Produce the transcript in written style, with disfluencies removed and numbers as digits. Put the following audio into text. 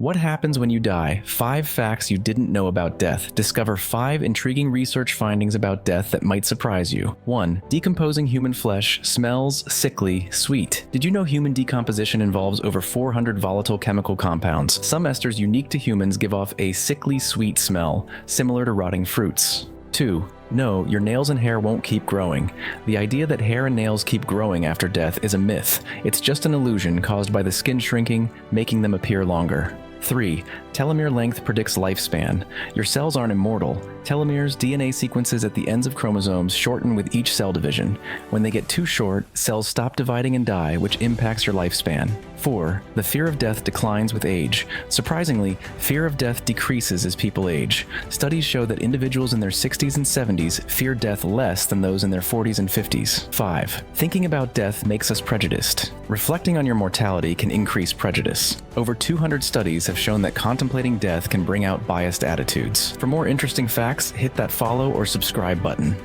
What happens when you die? 5 facts you didn't know about death. Discover 5 intriguing research findings about death that might surprise you. 1. Decomposing human flesh smells sickly sweet. Did you know human decomposition involves over 400 volatile chemical compounds? Some esters unique to humans give off a sickly sweet smell, similar to rotting fruits. 2. No, your nails and hair won't keep growing. The idea that hair and nails keep growing after death is a myth. It's just an illusion caused by the skin shrinking, making them appear longer. 3. Telomere length predicts lifespan. Your cells aren't immortal. Telomeres, DNA sequences at the ends of chromosomes, shorten with each cell division. When they get too short, cells stop dividing and die, which impacts your lifespan. 4. The fear of death declines with age. Surprisingly, fear of death decreases as people age. Studies show that individuals in their 60s and 70s fear death less than those in their 40s and 50s. 5. Thinking about death makes us prejudiced. Reflecting on your mortality can increase prejudice. Over 200 studies have shown that contemplating death can bring out biased attitudes. For more interesting facts, hit that follow or subscribe button.